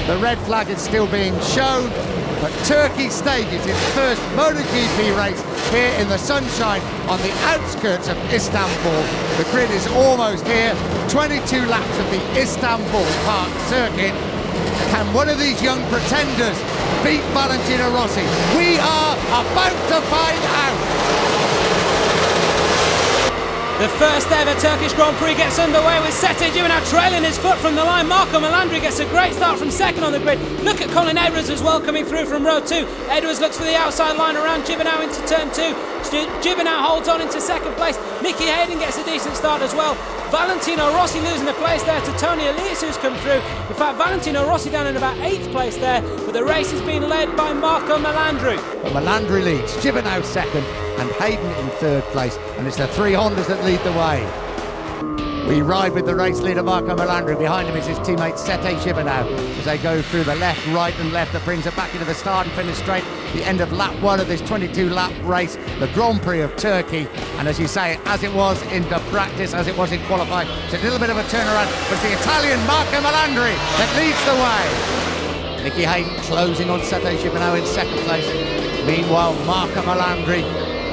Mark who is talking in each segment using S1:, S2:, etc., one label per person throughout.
S1: The red flag is still being shown, but Turkey stages its first MotoGP race here in the sunshine on the outskirts of Istanbul. The grid is almost here, 22 laps of the Istanbul Park Circuit. Can one of these young pretenders beat Valentino Rossi? We are about to find out.
S2: The first ever Turkish Grand Prix gets underway with Sete Gibernau trailing his foot from the line. Marco Melandri gets a great start from second on the grid. Look at Colin Edwards as well coming through from row 2. Edwards looks for the outside line around Gibernau into turn 2. Gibernau holds on into second place. Nicky Hayden gets a decent start as well. Valentino Rossi losing the place there to Tony Elias, who's come through. In fact, Valentino Rossi down in about 8th place there, but the race is being led by Marco Melandri.
S1: But Melandri leads, Gibernau second, and Hayden in 3rd place, and it's the 3 Hondas that lead the way. We ride with the race leader Marco Melandri. Behind him is his teammate Sete Gibernau as they go through the left, right and left. That brings it back into the start and finish straight. The end of lap 1 of this 22-lap race, the Grand Prix of Turkey. And as you say, as it was in the practice, as it was in qualifying, it's a little bit of a turnaround, but it's the Italian Marco Melandri that leads the way. Nicky Hayden closing on Sete Gibernau in 2nd place. Meanwhile, Marco Melandri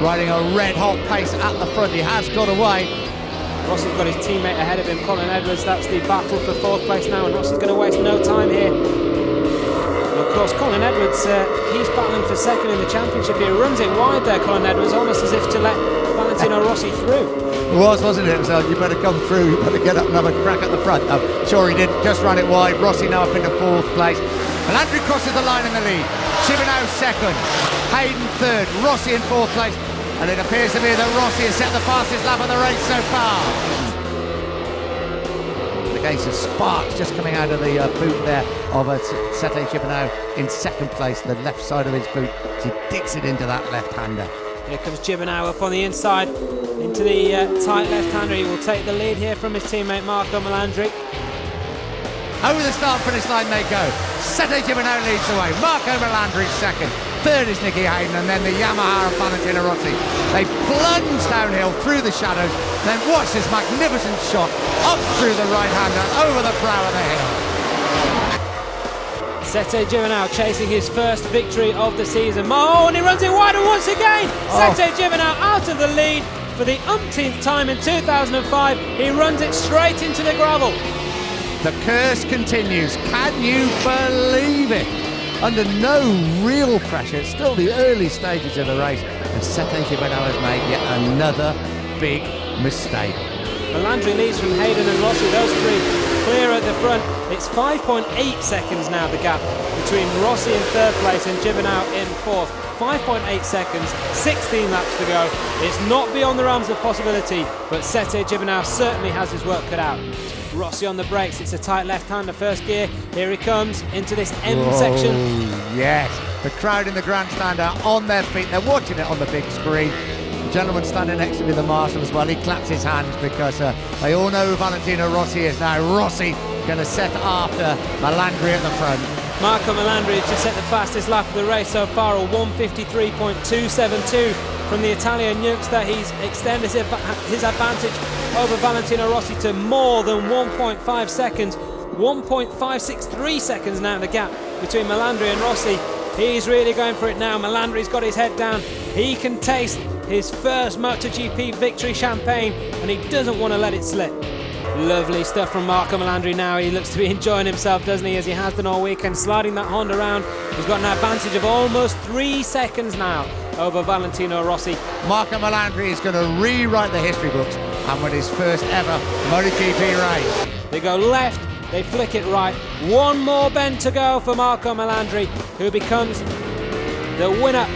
S1: riding a red-hot pace at the front. He has got away.
S2: Rossi's got his teammate ahead of him, Colin Edwards. That's the battle for 4th place now, and Rossi's going to waste no time here. And of course, Colin Edwards, he's battling for 2nd in the championship here. Runs it wide there, Colin Edwards, almost as if to let Valentino Rossi through.
S1: It was, wasn't it? So you better come through, you better get up and have a crack at the front. Sure he did, just run it wide. Rossi now up into 4th place. Melandri crosses the line in the lead. Gibernau 2nd, Hayden 3rd, Rossi in 4th place. And it appears to be that Rossi has set the fastest lap of the race so far. The case of sparks just coming out of the boot there of Sete Gibernau in 2nd place, the left side of his boot, as he digs it into that left-hander.
S2: Here comes Gibernau up on the inside into the tight left-hander. He will take the lead here from his teammate Marco Melandri.
S1: Over the start-finish line they go. Sete Gibernau leads the way. Marco Melandri 2nd. 3rd is Nicky Hayden, and then the Yamaha of Valentino Rossi. They plunge downhill through the shadows, then watch this magnificent shot up through the right-hander, over the brow of the hill.
S2: Sete Gibernau chasing his first victory of the season. Oh, and he runs it wider once again. Sete Gibernau out of the lead for the umpteenth time in 2005. He runs it straight into the gravel.
S1: The curse continues. Can you believe it? Under no real pressure, it's still the early stages of the race, and Sete Gibernau has made yet another big mistake.
S2: Melandri leads from Hayden and Rossi, those 3 clear at the front. It's 5.8 seconds now, the gap between Rossi in 3rd place and Gibernau in 4th. 5.8 seconds, 16 laps to go. It's not beyond the realms of possibility, but Sete Gibernau certainly has his work cut out. Rossi on the brakes, it's a tight left-hander, 1st gear. Here he comes into this M section.
S1: Yes, the crowd in the grandstand are on their feet. They're watching it on the big screen. The gentleman standing next to me, the marshal as well, he claps his hands because they all know who Valentino Rossi is. Now Rossi going to set after Melandri at the front.
S2: Marco Melandri has just set the fastest lap of the race so far, a 1:53.272 from the Italian youngster. He's extended his advantage over Valentino Rossi to more than 1.5 seconds. 1.563 seconds now the gap between Melandri and Rossi. He's really going for it now. Melandri's got his head down. He can taste his first MotoGP victory champagne, and he doesn't want to let it slip. Lovely stuff from Marco Melandri now. He looks to be enjoying himself, doesn't he, as he has done all weekend, sliding that Honda around. He's got an advantage of almost 3 seconds now over Valentino Rossi.
S1: Marco Melandri is going to rewrite the history books and win his first ever MotoGP race.
S2: They go left, they flick it right. One more bend to go for Marco Melandri, who becomes the winner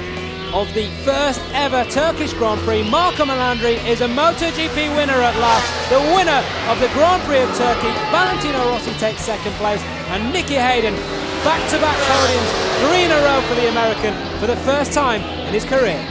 S2: of the first ever Turkish Grand Prix. Marco Melandri is a MotoGP winner at last. The winner of the Grand Prix of Turkey. Valentino Rossi takes 2nd place, and Nicky Hayden, back-to-back podiums, 3 in a row for the American for the first time in his career.